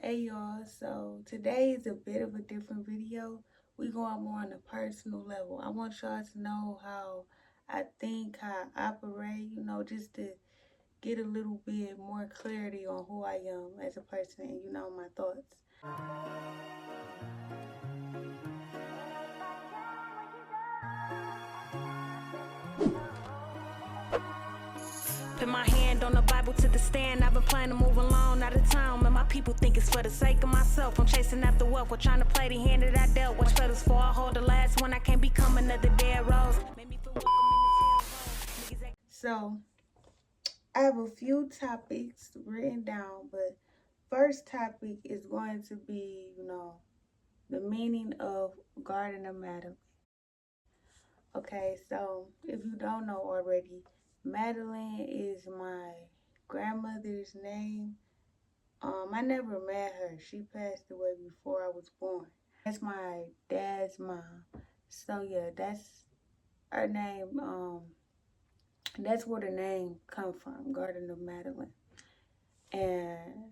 Hey y'all, so today is a bit of a different video. We going more on a personal level. I want y'all to know how I think, how I operate, just to get a little bit more clarity on who I am as a person and my thoughts. Put my hand on the Bible to the stand. I've been planning to move along out of town. Man, my people think it's for the sake of myself. I'm chasing after wealth, we're trying to play the hand that I dealt. Watch feathers fall, hold the last one. I can't become another dead rose. Made me feel welcome in this hell. So I have a few topics written down, but first topic is going to be, the meaning of Garden of Madeline. Okay, so if you don't know already, Madeline is my grandmother's name. I never met her. She passed away before I was born. That's my dad's mom. So yeah, that's her name. That's where the name come from, Garden of Madeline. And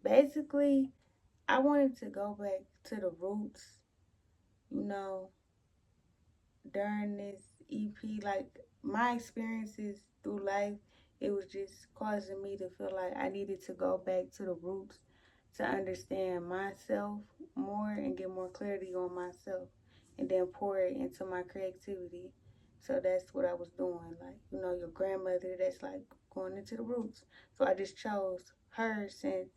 basically, I wanted to go back to the roots, you know, during this EP, like my experiences through life, it was just causing me to feel like I needed to go back to the roots to understand myself more and get more clarity on myself and then pour it into my creativity. So that's what I was doing. Like, your grandmother, that's like going into the roots. So I just chose her since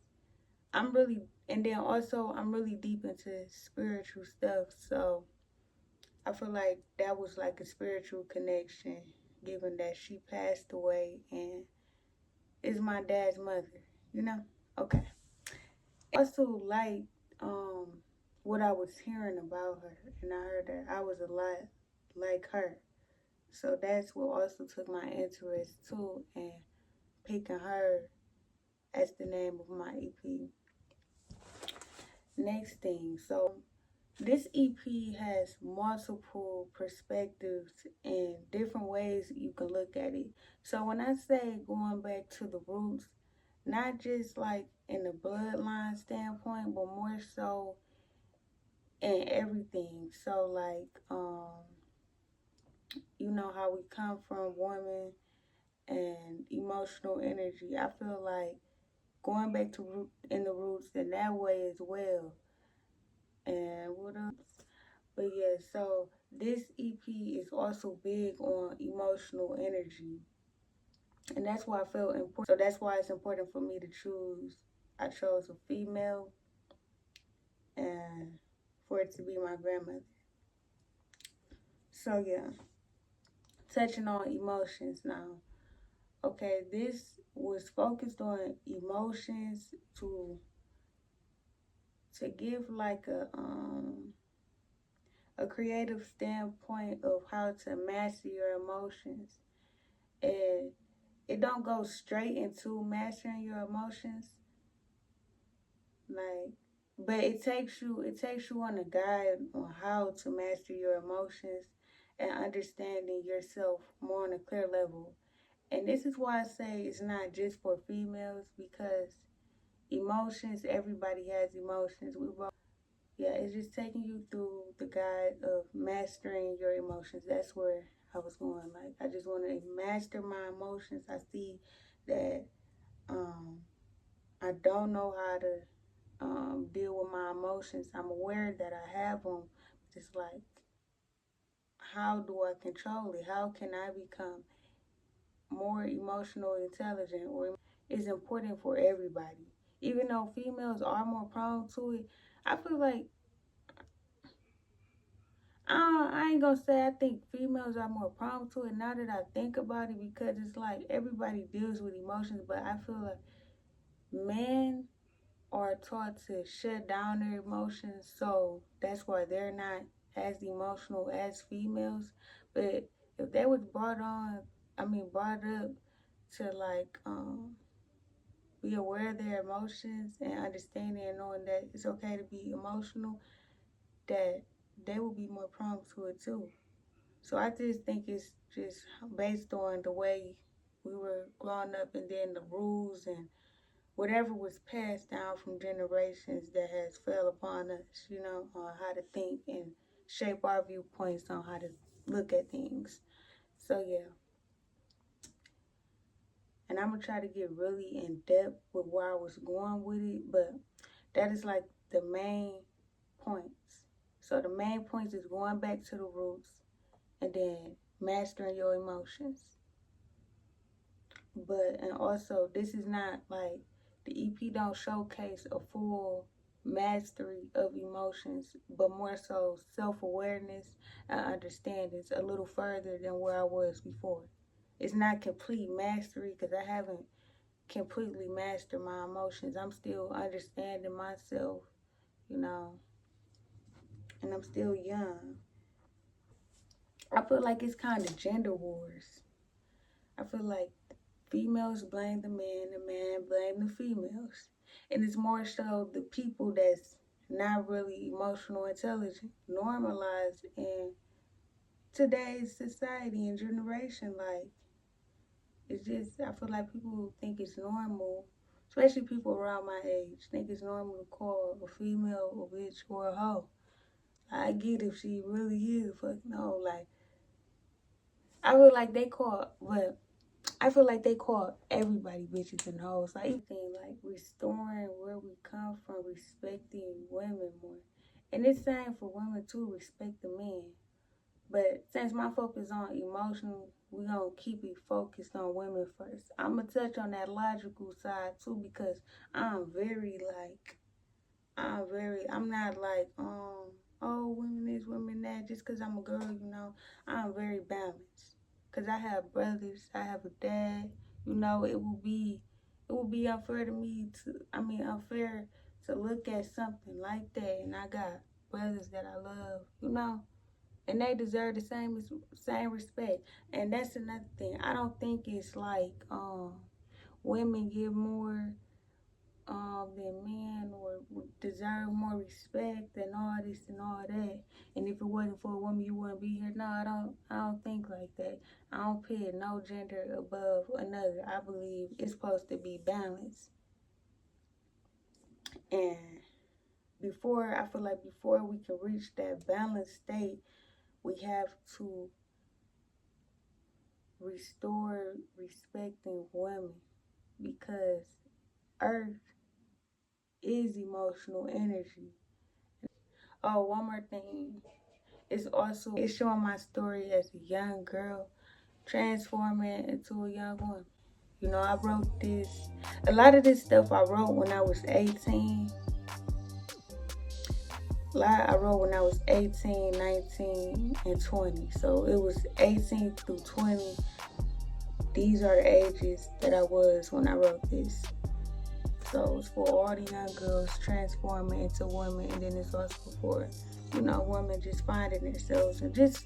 and then also I'm really deep into spiritual stuff. So I feel like that was like a spiritual connection, given that she passed away and is my dad's mother. Okay. Also like um what I was hearing about her, and I heard that I was a lot like her. So that's what also took my interest too, and picking her as the name of my EP. Next thing, so this EP has multiple perspectives and different ways you can look at it. So when I say going back to the roots, not just like in the bloodline standpoint, but more so in everything. So like, how we come from, women and emotional energy. I feel like going back to in the roots in that way as well. And what else? But yeah, so this EP is also big on emotional energy. And that's why I feel important. So that's why it's important for me to choose. I chose a female and for it to be my grandmother. So yeah, touching on emotions now. Okay, this was focused on emotions to give like a creative standpoint of how to master your emotions. And it don't go straight into mastering your emotions, like, but it takes you on a guide on how to master your emotions and understanding yourself more on a clear level. And this is why I say it's not just for females, because emotions, everybody has emotions. Yeah, it's just taking you through the guide of mastering your emotions. That's where I was going. Like, I just want to master my emotions. I see that um, I don't know how to deal with my emotions. I'm aware that I have them. Just like, how do I control it? How can I become more emotional intelligent? Or it's important for everybody. Even though females are more prone to it, I feel like I ain't gonna say I think females are more prone to it now that I think about it, because it's like everybody deals with emotions, but I feel like men are taught to shut down their emotions, so that's why they're not as emotional as females. But if they was brought up to like be aware of their emotions and understanding and knowing that it's okay to be emotional, that they will be more prone to it too. So I just think it's just based on the way we were growing up, and then the rules and whatever was passed down from generations that has fell upon us, on how to think and shape our viewpoints on how to look at things. So yeah. And I'm gonna try to get really in depth with where I was going with it, but that is like the main points. So the main points is going back to the roots and then mastering your emotions. And also this is not like the EP don't showcase a full mastery of emotions, but more so self-awareness and understandings a little further than where I was before. It's not complete mastery because I haven't completely mastered my emotions. I'm still understanding myself, and I'm still young. I feel like it's kind of gender wars. I feel like females blame the man blame the females. And it's more so the people that's not really emotional intelligent, normalized in today's society and generation. Like, it's just, I feel like people think it's normal, especially people around my age, think it's normal to call a female a bitch or a hoe. I get if she really is a fucking hoe. Like, I feel like they call, but I feel like they call everybody bitches and hoes. Like, anything, like restoring where we come from, respecting women more. And it's same for women too, respect the men. But since my focus on emotional, we're going to keep it focused on women first. I'm going to touch on that logical side too because I'm not like, oh, women this, women that, just because I'm a girl, I'm very balanced. Because I have brothers, I have a dad, it would be unfair to me unfair to look at something like that. And I got brothers that I love, and they deserve the same respect. And that's another thing. I don't think it's like women give more than men or deserve more respect and all this and all that. And if it wasn't for a woman, you wouldn't be here. No, I don't think like that. I don't put no gender above another. I believe it's supposed to be balanced. And I feel like before we can reach that balanced state, we have to restore respecting women because Earth is emotional energy. Oh, one more thing. It's showing my story as a young girl transforming into a young woman. I wrote this. A lot of this stuff I wrote when I was 18. I wrote when I was 18, 19, and 20. So it was 18 through 20. These are the ages that I was when I wrote this. So it's for all the young girls transforming into women, and then it's also for, women just finding themselves and just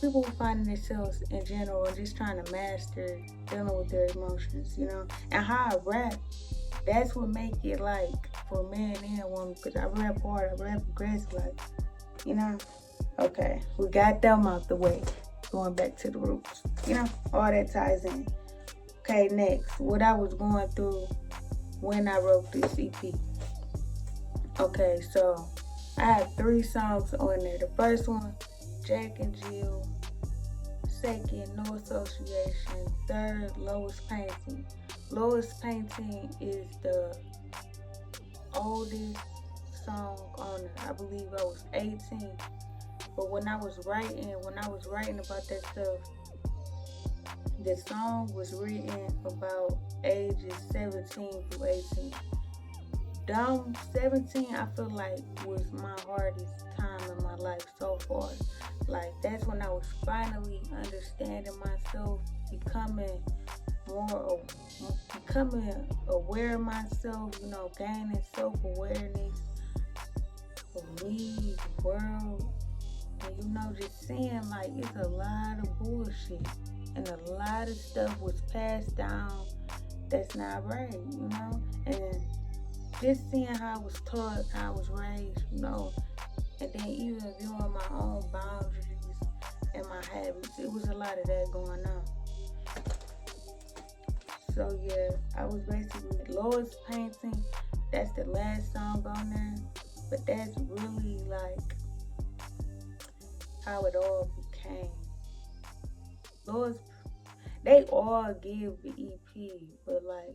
people finding themselves in general and just trying to master dealing with their emotions, And how I rap, that's what make it like for men and women, because I rap hard, I rap aggressive, like, Okay, we got them out the way. Going back to the roots, all that ties in. Okay, next, what I was going through when I wrote this EP. Okay, so I have 3 songs on there. The first one, Jack and Jill. Second, No Association. Third, Lowest Painting. Lowest Painting is the oldest song on it. I believe I was 18. But when I was writing about that stuff, the song was written about ages 17 through 18. 17, I feel like, was my hardest time in my life so far. Like, that's when I was finally understanding myself, becoming aware of myself, gaining self-awareness of me, the world, and, just seeing, like, it's a lot of bullshit, and a lot of stuff was passed down that's not right, and just seeing how I was taught, how I was raised, and then even viewing my own boundaries and my habits. It was a lot of that going on. So yeah, I was basically Lois painting. That's the last song on there, but that's really like how it all became. Lois, they all give the EP, but like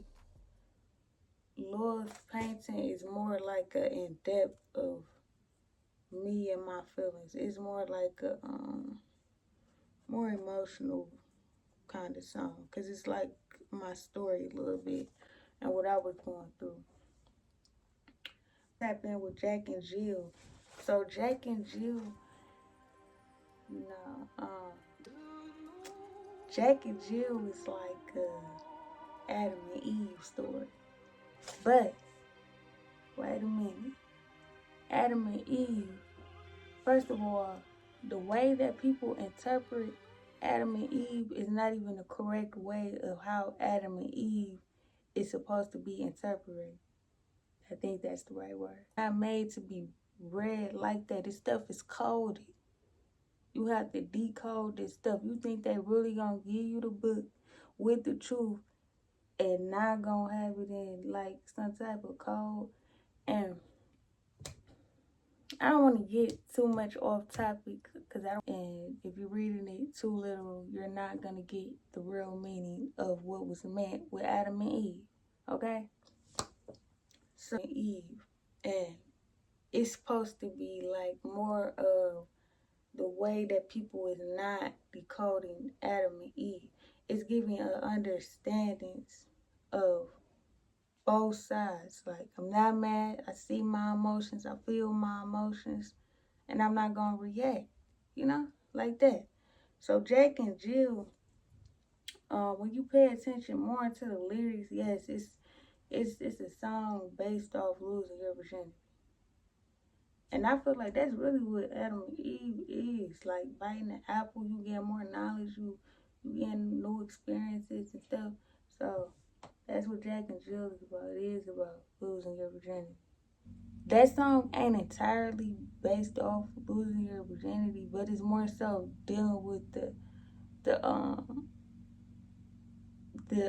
Lois painting is more like a in depth of me and my feelings. It's more like a more emotional kind of song because it's like my story a little bit and what I was going through. Tap in with Jack and Jill. So Jack and Jill, you know, Jack and Jill is like Adam and Eve story. But wait a minute, Adam and Eve. First of all, the way that people interpret Adam and Eve is not even the correct way of how Adam and Eve is supposed to be interpreted. I think that's the right word. Not made to be read like that. This stuff is coded. You have to decode this stuff. You think they really gonna give you the book with the truth and not gonna have it in like some type of code? And I don't want to get too much off topic because I don't. And if you're reading it too literal, you're not gonna get the real meaning of what was meant with Adam and Eve. Okay? So Eve, and it's supposed to be like more of the way that people is not decoding Adam and Eve. It's giving an understanding of both sides. Like, I'm not mad. I see my emotions. I feel my emotions. And I'm not going to react. You know? Like that. So Jack and Jill, when you pay attention more to the lyrics, yes, it's a song based off losing your virginity. And I feel like that's really what Adam and Eve is. Like biting the apple, you get more knowledge, you get new experiences and stuff. So that's what Jack and Jill is about. It is about losing your virginity. That song ain't entirely based off losing your virginity, but it's more so dealing with the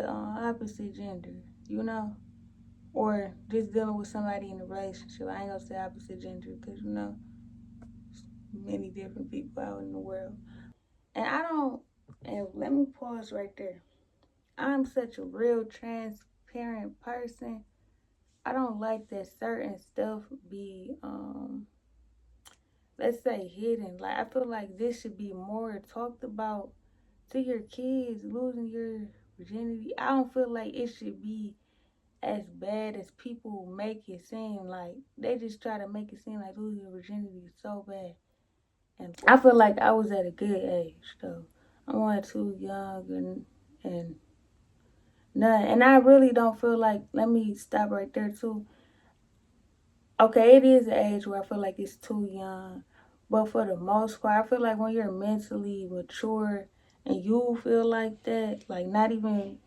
opposite gender, you know, or just dealing with somebody in a relationship. I ain't gonna say opposite gender because you know, many different people out in the world. And let me pause right there. I'm such a real transparent person. I don't like that certain stuff be, let's say hidden. Like, I feel like this should be more talked about to your kids, losing your virginity. I don't feel like it should be as bad as people make it seem. Like, they just try to make it seem like losing your virginity is so bad. And I feel like I was at a good age, though. I wasn't too young and none. And I really don't feel like, let me stop right there, too. Okay, it is an age where I feel like it's too young. But for the most part, I feel like when you're mentally mature and you feel like that, like not even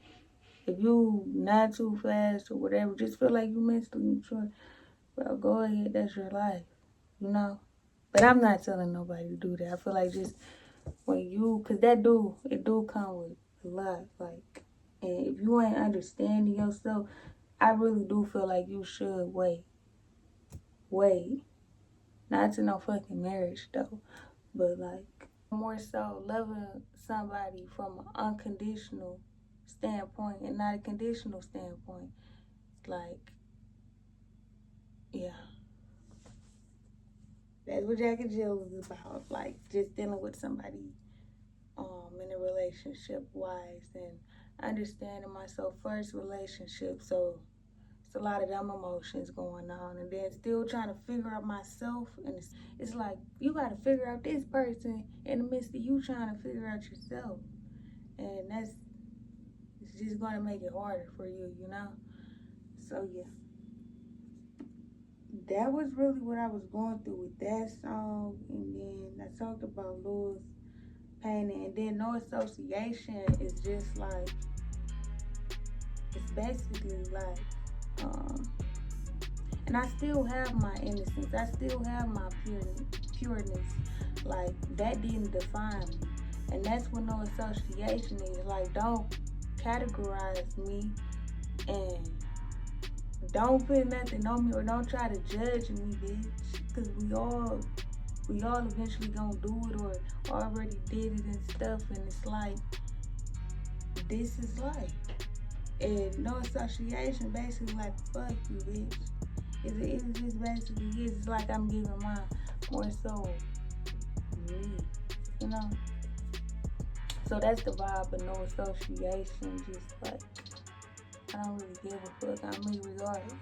if you not too fast or whatever, just feel like you mentally mature, bro, go ahead, that's your life, you know? But I'm not telling nobody to do that. I feel like just when you, cause it do come with a lot, like, and if you ain't understanding yourself, I really do feel like you should wait. Not to no fucking marriage though, but like more so loving somebody from an unconditional standpoint and not a conditional standpoint. Like, yeah. That's what Jack and Jill is about. Like just dealing with somebody in a relationship wise and understanding myself first relationship. So it's a lot of them emotions going on and then still trying to figure out myself and it's like you gotta figure out this person in the midst of you trying to figure out yourself. And it's just gonna make it harder for you, you know? So yeah. That was really what I was going through with that song and then I talked about Louis painting and then no association is just like it's basically like and I still have my innocence. I still have my pureness. Like that didn't define me. And that's what no association is. Like don't categorize me, and don't put nothing on me or don't try to judge me, bitch. Cause we all eventually gonna do it or already did it and stuff, and it's like, this is life. And no association, basically like, fuck you, bitch. It just basically is. It's like I'm giving mine more so me, you know? So that's the vibe of no association. Just like, I don't really give a fuck. I'm me regardless.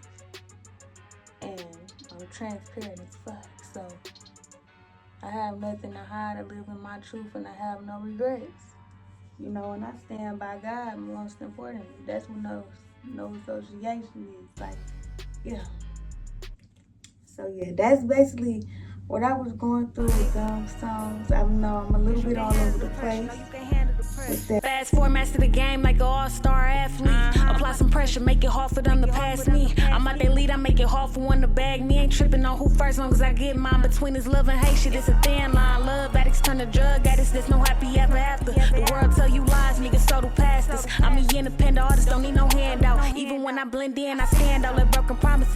And I'm transparent as fuck. So I have nothing to hide. I live in my truth and I have no regrets. You know, and I stand by God most importantly. That's what no association is. Like, yeah. So yeah, that's basically what I was going through with them songs. I know I'm a little bit all over the place with that. Fast formats to the game like an all-star athlete. Apply some pressure, make it hard for them to pass me. I'm out that lead, I make it hard for one to bag me. Ain't tripping on who first, long as I get mine. Between this love and hate shit, it's a thin line. Love addicts turn to drug addicts, there's no happy ever after. The world tell you lies, niggas so do pastors. I'm an independent artist, don't need no handout. Even when I blend in, I stand out like broken promises.